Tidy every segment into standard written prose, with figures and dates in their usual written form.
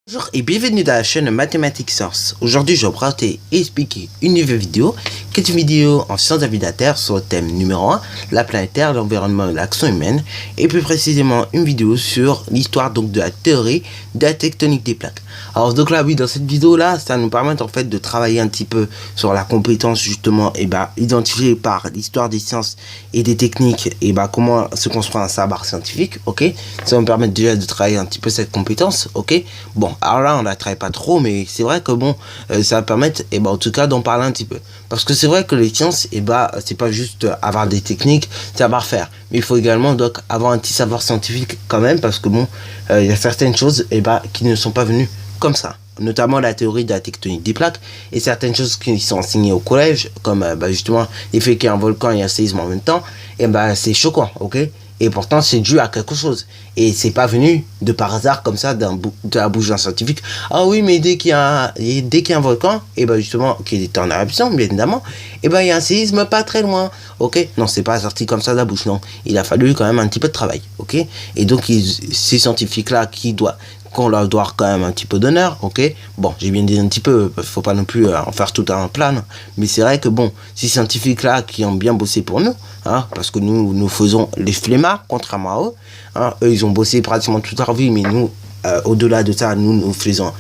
Bonjour et bienvenue dans la chaîne Mathematics Source. Aujourd'hui, je vais vous présenter et expliquer une nouvelle vidéo, qui est une vidéo en sciences de la vie de la Terre sur le thème numéro 1, la planète Terre, l'environnement et l'action humaine, et plus précisément une vidéo sur l'histoire donc de la théorie de la tectonique des plaques. Alors donc là, oui, dans cette vidéo là, ça nous permet en fait de travailler un petit peu sur la compétence justement identifiée par l'histoire des sciences et des techniques et comment se construire un savoir scientifique, ok. Ça va me permettre déjà de travailler un petit peu cette compétence, ok. Bon, alors là, on la travaille pas trop, mais c'est vrai que bon, ça va permettre, en tout cas, d'en parler un petit peu. Parce que c'est vrai que les sciences, c'est pas juste avoir des techniques, savoir faire. Mais il faut également donc avoir un petit savoir scientifique quand même, parce que bon, il y a certaines choses, qui ne sont pas venues comme ça. Notamment la théorie de la tectonique des plaques et certaines choses qui sont enseignées au collège, comme justement l'effet qu'il y a un volcan et un séisme en même temps, c'est choquant, ok. Et pourtant, c'est dû à quelque chose. Et c'est pas venu de par hasard comme ça de la bouche d'un scientifique. Ah oui, mais dès qu'il y a un volcan, justement, qui est en éruption, bien évidemment, il y a un séisme pas très loin. Ok? Non, c'est pas sorti comme ça de la bouche, non. Il a fallu quand même un petit peu de travail. Ok? Et donc, ces scientifiques-là qu'on leur doit quand même un petit peu d'honneur, ok. Bon, j'ai bien dit un petit peu, faut pas non plus en faire tout un plan, mais c'est vrai que bon, ces scientifiques-là qui ont bien bossé pour nous, hein, parce que nous faisons les flemmards, contrairement à eux, hein, eux ils ont bossé pratiquement toute leur vie, mais nous, au-delà de ça, nous faisons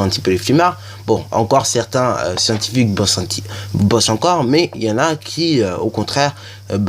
un petit peu les flemmards. Bon, encore certains scientifiques bossent encore, mais il y en a qui, au contraire,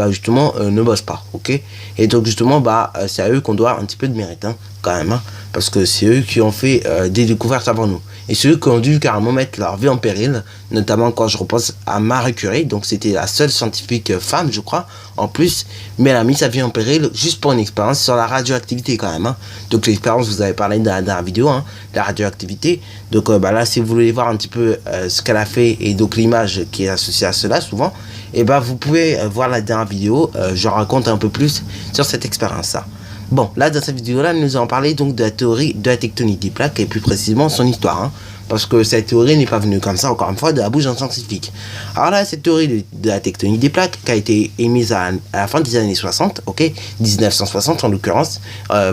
justement, ne bossent pas, ok. Et donc justement, c'est à eux qu'on doit un petit peu de mérite, hein, quand même, hein, parce que c'est eux qui ont fait des découvertes avant nous. Et c'est eux qui ont dû carrément mettre leur vie en péril, notamment quand je repense à Marie Curie, donc c'était la seule scientifique femme, je crois, en plus, mais elle a mis sa vie en péril juste pour une expérience sur la radioactivité quand même, hein. Donc l'expérience, vous avez parlé dans la vidéo, hein, la radioactivité. Donc là, si vous voulez voir un petit peu ce qu'elle a fait et donc l'image qui est associée à cela souvent, vous pouvez voir la dernière vidéo, je raconte un peu plus sur cette expérience-là. Bon, là, dans cette vidéo-là, nous allons parler donc de la théorie de la tectonique des plaques et plus précisément son histoire, hein, parce que cette théorie n'est pas venue comme ça, encore une fois, de la bouche d'un scientifique. Alors là, cette théorie de la tectonique des plaques qui a été émise à la fin des années 60, ok, 1960 en l'occurrence,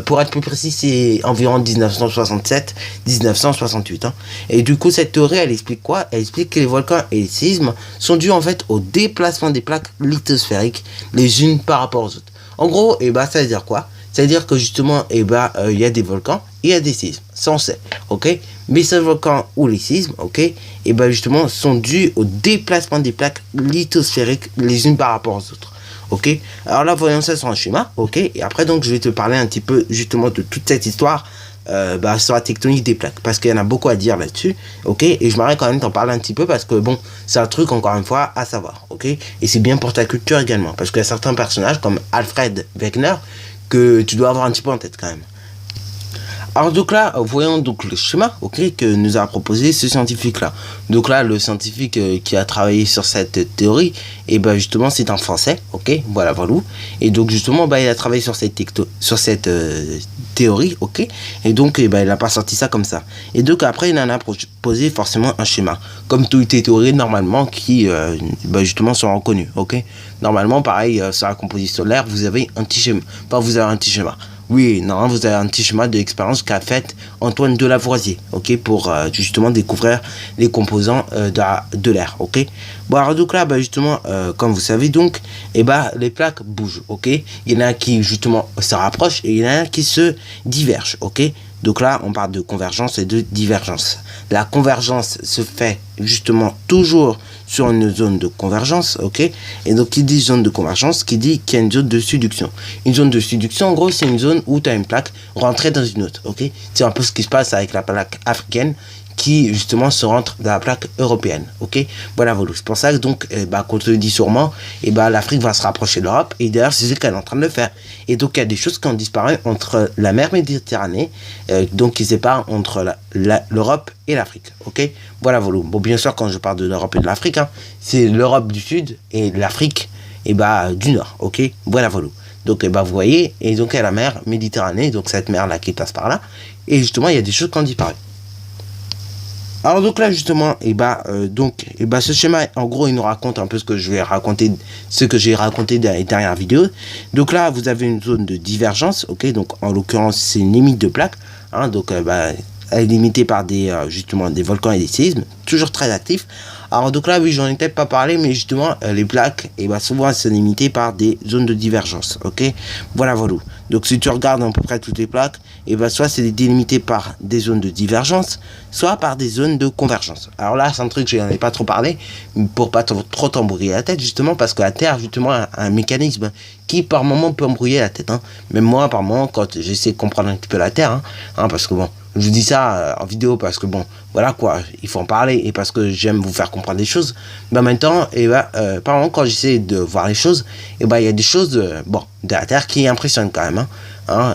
pour être plus précis, c'est environ 1967-1968, hein. Et du coup, cette théorie, elle explique quoi? Elle explique que les volcans et les séismes sont dus en fait au déplacement des plaques lithosphériques les unes par rapport aux autres. En gros, ça veut dire quoi? C'est-à-dire que justement, il y a des volcans, il y a des séismes, ça on sait, ok. Mais ces volcans ou les séismes, ok, justement, sont dus au déplacement des plaques lithosphériques les unes par rapport aux autres, ok. Alors là, voyons ça sur un schéma, ok. Et après, donc, je vais te parler un petit peu justement de toute cette histoire sur la tectonique des plaques, parce qu'il y en a beaucoup à dire là-dessus, ok. Et je m'arrête quand même t'en parler un petit peu, parce que bon, c'est un truc encore une fois à savoir, ok. Et c'est bien pour ta culture également, parce qu'il y a certains personnages comme Alfred Wegener que tu dois avoir un petit peu en tête quand même. Alors donc là, voyons donc le schéma, ok, que nous a proposé ce scientifique-là. Donc là, le scientifique qui a travaillé sur cette théorie, justement, c'est un Français, ok, voilà. Et donc justement, il a travaillé sur cette théorie, ok, et donc il n'a pas sorti ça comme ça. Et donc après, il en a proposé forcément un schéma, comme toutes les théories normalement qui, justement, sont reconnues, ok. Normalement, pareil, sur la composition solaire, vous avez un petit schéma, vous avez un petit schéma. Oui, non, vous avez un petit schéma de l'expérience qu'a fait Antoine de Lavoisier, ok, pour justement découvrir les composants de l'air, ok. Bon, alors donc là, justement, comme vous savez donc, les plaques bougent, ok. Il y en a qui justement se rapprochent et il y en a qui se divergent, ok. Donc là, on parle de convergence et de divergence. La convergence se fait justement toujours sur une zone de convergence, ok. Et donc, qui dit zone de convergence, qui dit qu'il y a une zone de subduction. Une zone de subduction, en gros, c'est une zone où tu as une plaque rentrée dans une autre, ok. C'est un peu ce qui se passe avec la plaque africaine, qui justement se rentre dans la plaque européenne, ok. Voilà. C'est pour ça que donc, qu'on te le dit sûrement, l'Afrique va se rapprocher de l'Europe, et d'ailleurs c'est ce qu'elle est en train de faire. Et donc il y a des choses qui ont disparu entre la mer Méditerranée, donc qui sépare entre l'Europe et l'Afrique, ok. Voilà. Bon, bien sûr, quand je parle de l'Europe et de l'Afrique, hein, c'est l'Europe du Sud et l'Afrique du Nord, ok. Voilà. Donc vous voyez, et donc il y a la mer Méditerranée, donc cette mer là qui passe par là, et justement il y a des choses qui ont disparu. Alors donc là justement, ce schéma, en gros, il nous raconte un peu ce que j'ai raconté dans les dernières vidéos. Donc là, vous avez une zone de divergence, ok. Donc en l'occurrence, c'est une limite de plaque, hein. Donc elle est limitée par des, justement, des volcans et des séismes, toujours très actifs. Alors donc là, oui, j'en ai peut-être pas parlé, mais justement, les plaques, et bah, souvent, elles sont limitées par des zones de divergence, ok. Voilà. Donc si tu regardes à peu près toutes les plaques, et bah, soit c'est délimité par des zones de divergence, soit par des zones de convergence. Alors là, c'est un truc que je n'en ai pas trop parlé, pour pas trop t'embrouiller la tête, justement, parce que la Terre, justement, a un mécanisme qui, par moment, peut embrouiller la tête, hein. Même moi, par moment, quand j'essaie de comprendre un petit peu la Terre, parce que bon, je vous dis ça en vidéo parce que bon, voilà quoi, il faut en parler et parce que j'aime vous faire comprendre des choses. Mais en même temps, par moment, quand j'essaie de voir les choses, il y a des choses de la Terre qui impressionnent quand même.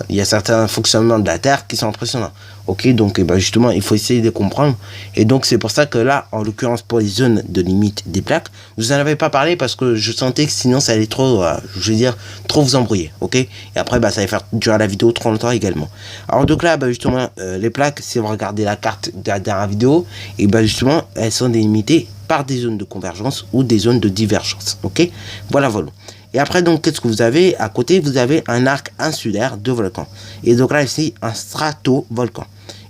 Il y a certains fonctionnements de la Terre qui sont impressionnants. Ok, donc justement, il faut essayer de comprendre. Et donc, c'est pour ça que là, en l'occurrence, pour les zones de limite des plaques, je vous en avais pas parlé parce que je sentais que sinon, ça allait trop, je veux dire, trop vous embrouiller. Ok, et après, ça allait faire durer la vidéo trop longtemps également. Alors, donc là, justement, les plaques, si vous regardez la carte de la dernière vidéo, et justement, elles sont délimitées par des zones de convergence ou des zones de divergence. Ok, voilà. Et après, donc, qu'est-ce que vous avez? À côté, vous avez un arc insulaire de volcans. Et donc là, ici, un stratovolcan.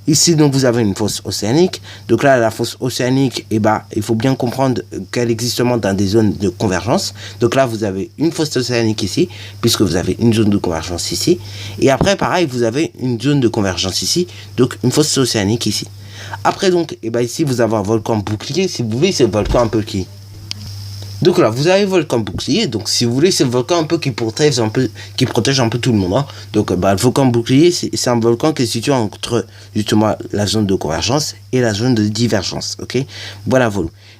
Ici, donc, vous avez une fosse océanique. Donc là, la fosse océanique, il faut bien comprendre qu'elle existe seulement dans des zones de convergence. Donc là, vous avez une fosse océanique ici, puisque vous avez une zone de convergence ici. Et après, pareil, vous avez une zone de convergence ici, donc une fosse océanique ici. Après, donc, ici, vous avez un volcan bouclier. Si vous voulez, c'est le volcan un peu qui... Donc là, vous avez le volcan bouclier. Donc, si vous voulez, c'est le volcan un peu qui protège un peu tout le monde. Donc, le volcan bouclier, c'est un volcan qui est situé entre justement la zone de convergence et la zone de divergence. Ok, voilà.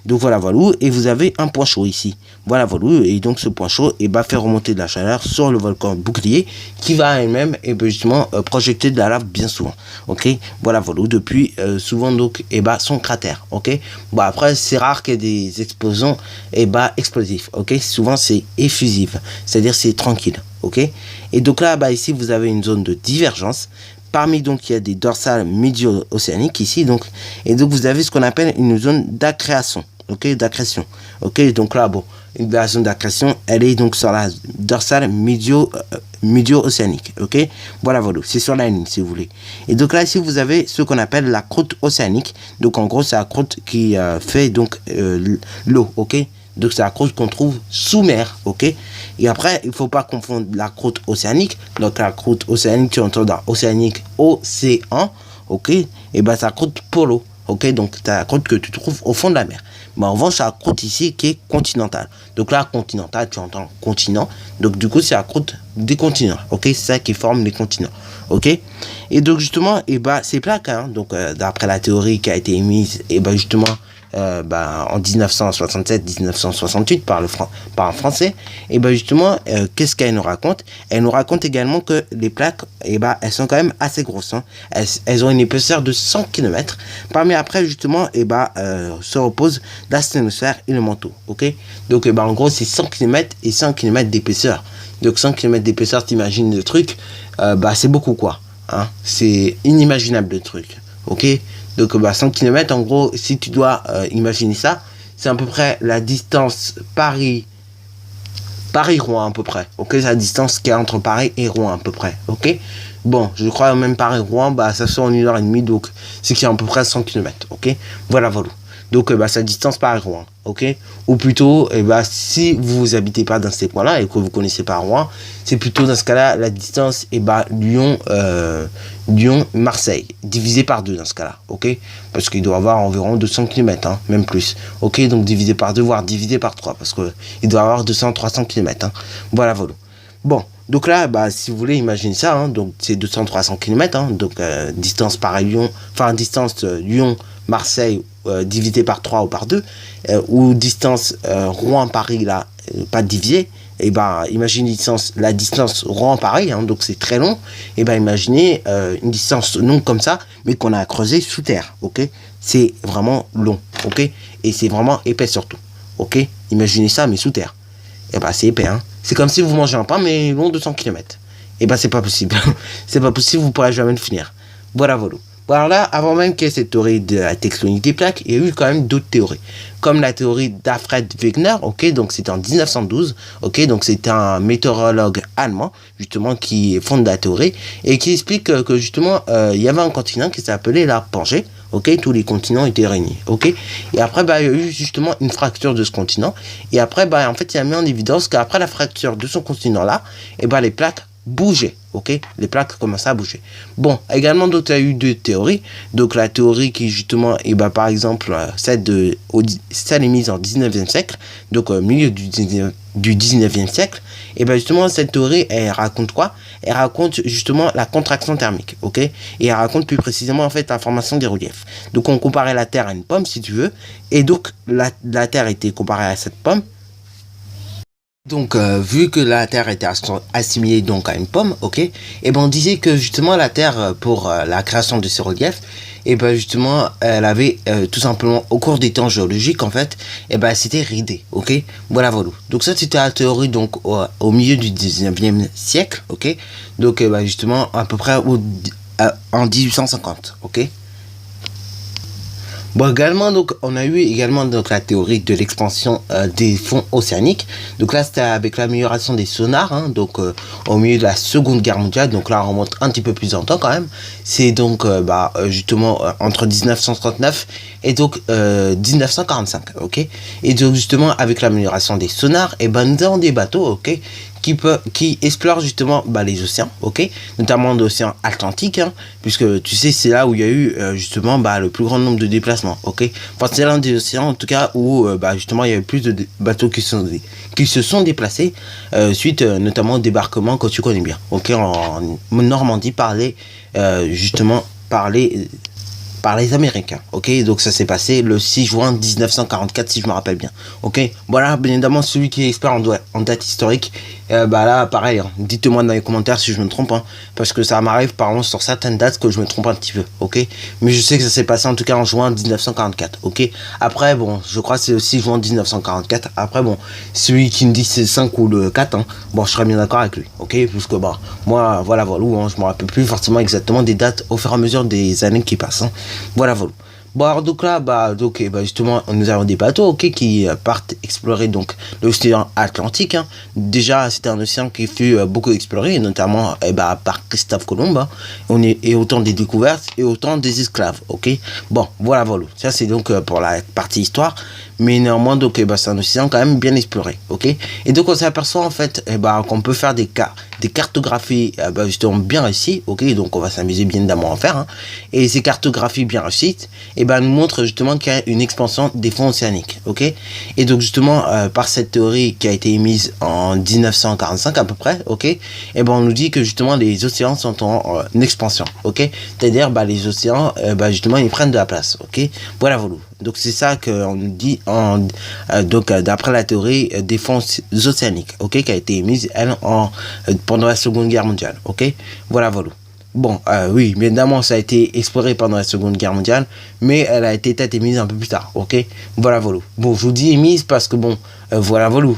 Donc voilà. Et vous avez un point chaud ici. Voilà. Et donc ce point chaud, fait remonter de la chaleur sur le volcan bouclier qui va elle-même justement projeter de la lave bien souvent. Ok, voilà. Depuis souvent donc son cratère. Ok, après c'est rare qu'il y ait des explosions explosifs. Ok, souvent c'est effusif, c'est-à-dire c'est tranquille. Ok, et donc là ici vous avez une zone de divergence. Parmi donc il y a des dorsales médio-océaniques ici donc, et donc vous avez ce qu'on appelle une zone d'accrétion. Ok, d'accrétion. Ok, donc là la zone d'accrétion elle est donc sur la dorsale médio-océanique. Ok, voilà. C'est sur la ligne si vous voulez. Et donc là ici vous avez ce qu'on appelle la croûte océanique. Donc en gros c'est la croûte qui fait donc l'eau. Ok, donc c'est la croûte qu'on trouve sous mer. Ok, et après il faut pas confondre la croûte océanique. Donc la croûte océanique, tu entends dans océanique, océan. Ok, et c'est la croûte polo. Ok, donc c'est la croûte que tu trouves au fond de la mer. Mais en revanche, c'est la croûte ici qui est continentale. Donc là, continentale, tu entends continent. Donc du coup, c'est la croûte des continents. Ok, c'est ça qui forme les continents. Ok, et donc justement, ces plaques, donc d'après la théorie qui a été émise, justement en 1967-1968 par un Français, justement, qu'est-ce qu'elle nous raconte? Elle nous raconte également que les plaques, elles sont quand même assez grosses. Elles ont une épaisseur de 100 km. Parmi après, justement, se repose la sténosphère et le manteau. Ok, donc en gros, c'est 100 km et 100 km d'épaisseur. Donc 100 km d'épaisseur, t'imagines le truc, c'est beaucoup quoi. C'est inimaginable le truc. Ok, donc 100 km en gros, si tu dois imaginer ça, c'est à peu près la distance Paris-Rouen à peu près. Ok, c'est la distance qu'il y a entre Paris et Rouen à peu près. Ok, bon, je crois même Paris-Rouen, ça sort en 1h30, donc c'est qu'il y a à peu près 100 km. Ok, voilà. Donc sa distance Paris-Rouen. Ok, ou plutôt si vous habitez pas dans ces points-là et que vous connaissez pas Rouen, c'est plutôt dans ce cas-là la distance Lyon-Marseille divisé par 2 dans ce cas-là. Ok, parce qu'il doit avoir environ 200 km, même plus. Ok, donc divisé par 2 voire divisé par 3 parce que il doit avoir 200-300 km. Voilà. Bon, donc là, si vous voulez imaginer ça, donc c'est 200-300 km, donc distance Paris-Lyon, enfin distance Lyon-Marseille divisé par 3 ou par 2, ou distance Rouen-Paris, là, pas divisé, imaginez la distance Rouen-Paris, donc c'est très long, imaginez une distance longue comme ça, mais qu'on a creusé sous terre, ok, c'est vraiment long, ok, et c'est vraiment épais surtout, ok, imaginez ça, mais sous terre, c'est épais, c'est comme si vous mangez un pain, mais long de 100 km, c'est pas possible, c'est pas possible, vous pourrez jamais le finir, voilà. Bon, alors là, avant même qu'il y ait cette théorie de la tectonique des plaques, il y a eu quand même d'autres théories. Comme la théorie d'Alfred Wegener, ok, donc c'était en 1912, ok, donc c'était un météorologue allemand, justement, qui fonde la théorie, et qui explique que justement, il y avait un continent qui s'appelait la Pangée, ok, tous les continents étaient réunis, ok, et après, bah, il y a eu justement une fracture de ce continent, et après, bah, en fait, il a mis en évidence qu'après la fracture de son continent-là, et bah, les plaques bouger, ok, les plaques commençaient à bouger. Bon, également donc il y a eu deux théories, donc la théorie qui justement par exemple celle est mise en 19e siècle, donc au milieu du 19e siècle, justement cette théorie elle raconte quoi? Elle raconte justement la contraction thermique, ok, et elle raconte plus précisément en fait la formation des reliefs. Donc on comparait la Terre à une pomme si tu veux, et donc la Terre était comparée à cette pomme. Donc, vu que la Terre était assimilée donc à une pomme, ok, et on disait que justement la Terre, pour la création de ces reliefs, justement, elle avait tout simplement, au cours des temps géologiques, en fait, c'était ridé, ok, voilà. Donc ça, c'était la théorie donc au milieu du 19e siècle, ok, donc justement à peu près en 1850, ok. Bon, également, donc, on a eu également donc, la théorie de l'expansion des fonds océaniques. Donc là, c'était avec l'amélioration des sonars, hein, donc au milieu de la Seconde Guerre mondiale. Donc là, on remonte un petit peu plus longtemps quand même. C'est donc justement entre 1939 et donc 1945, ok. Et donc justement, avec l'amélioration des sonars, nous avons des bateaux, ok, qui explore justement les océans, ok, notamment l'océan Atlantique, hein, puisque tu sais c'est là où il y a eu justement le plus grand nombre de déplacements, ok. Enfin, c'est l'un des océans en tout cas où justement il y a eu plus de bateaux qui se sont déplacés suite notamment au débarquement que tu connais bien, ok, en Normandie par les les Américains, ok. Donc ça s'est passé le 6 juin 1944 si je me rappelle bien, ok. Voilà, bien évidemment celui qui est expert en date historique, là pareil, hein, dites-moi dans les commentaires si je me trompe, hein, parce que ça m'arrive par exemple sur certaines dates que je me trompe un petit peu, ok. Mais je sais que ça s'est passé en tout cas en juin 1944, ok. Après bon, je crois que c'est le 6 juin 1944, après bon, celui qui me dit c'est le 5 ou le 4, hein, bon je serais bien d'accord avec lui, ok, parce que moi voilà, hein, je me rappelle plus forcément exactement des dates au fur et à mesure des années qui passent, hein. Voilà. Bon, alors donc là, justement, nous avons des bateaux, ok, qui partent explorer donc l'océan Atlantique, hein. Déjà, c'était un océan qui fut beaucoup exploré, notamment par Christophe Colomb, hein. Et autant des découvertes et autant des esclaves, ok. Bon, voilà. Ça, c'est donc pour la partie histoire. Mais néanmoins, donc, c'est un océan quand même bien exploré, ok. Et donc, on s'aperçoit en fait qu'on peut faire des cartographies justement bien réussies, ok. Donc, on va s'amuser bien évidemment à en faire, hein. Et ces cartographies bien réussies, nous montrent justement qu'il y a une expansion des fonds océaniques, ok. Et donc, justement, par cette théorie qui a été émise en 1945 à peu près, ok, on nous dit que justement les océans sont en expansion, ok. C'est-à-dire, les océans, justement, ils prennent de la place, ok. Voilà. Donc c'est ça qu'on nous dit d'après la théorie des fonds océaniques, ok, qui a été émise elle pendant la Seconde Guerre mondiale, ok. Voilà. Bon, oui, bien évidemment, ça a été exploré pendant la Seconde Guerre mondiale, mais elle a été peut-être émise un peu plus tard, ok. Voilà. Bon, je vous dis émise parce que bon,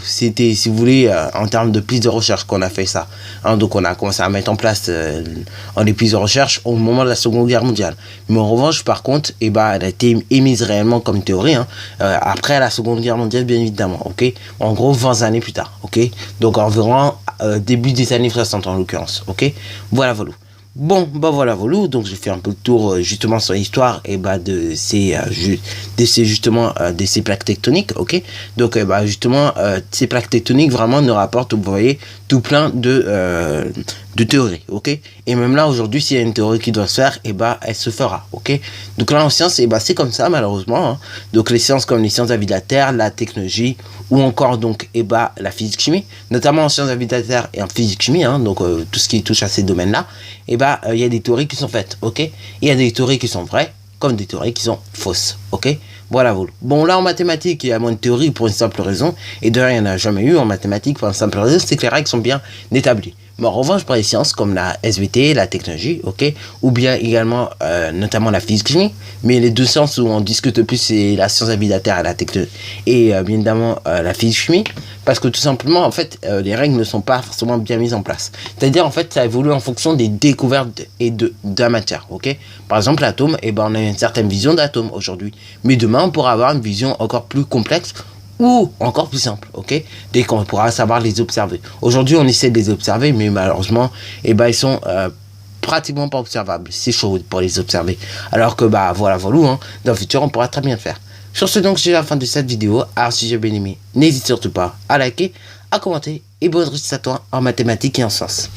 c'était, si vous voulez, en termes de piste de recherche qu'on a fait ça, hein. Donc on a commencé à mettre en place les pistes de recherche au moment de la Seconde Guerre mondiale. Mais en revanche, par contre, elle a été émise réellement comme théorie, hein, après la Seconde Guerre mondiale, bien évidemment, ok. En gros, 20 années plus tard, ok. Donc environ début des années 60 en l'occurrence, ok. Voilà. Bon, voilà. Donc j'ai fait un peu le tour justement sur l'histoire de ces de ces plaques tectoniques, ok. Donc justement ces plaques tectoniques vraiment nous rapportent, vous voyez, tout plein de théories, ok. Et même là aujourd'hui, s'il y a une théorie qui doit se faire, elle se fera, ok. Donc là en sciences, c'est comme ça malheureusement, hein. Donc les sciences comme les sciences de la vie de la Terre, la technologie ou encore donc la physique chimie, notamment en sciences de la vie de la Terre et en physique chimie, hein, donc tout ce qui touche à ces domaines là, il y a des théories qui sont faites, ok. Il y a des théories qui sont vraies comme des théories qui sont fausses, ok. Voilà. Bon, là en mathématiques, il y a moins de théories pour une simple raison, et d'ailleurs il n'y en a jamais eu en mathématiques pour une simple raison, c'est que les règles sont bien établies. Mais en revanche, pour les sciences comme la SVT, la technologie, ok, ou bien également notamment la physique-chimie, mais les deux sciences où on discute le plus, c'est la science de la vie de la Terre et la technologie, et bien évidemment la physique-chimie, parce que tout simplement, en fait, les règles ne sont pas forcément bien mises en place. C'est-à-dire, en fait, ça évolue en fonction des découvertes et de la matière, ok. Par exemple, l'atome, eh ben, on a une certaine vision d'atome aujourd'hui, mais demain, on pourra avoir une vision encore plus complexe ou encore plus simple, ok, dès qu'on pourra savoir les observer. Aujourd'hui, on essaie de les observer, mais malheureusement, eh ben, ils sont pratiquement pas observables. C'est chaud pour les observer. Alors que, bah, voilà, hein, dans le futur, on pourra très bien le faire. Sur ce, donc, c'est la fin de cette vidéo. Alors, si j'ai bien aimé, n'hésite surtout pas à liker, à commenter, et bonne réussite à toi en mathématiques et en sciences.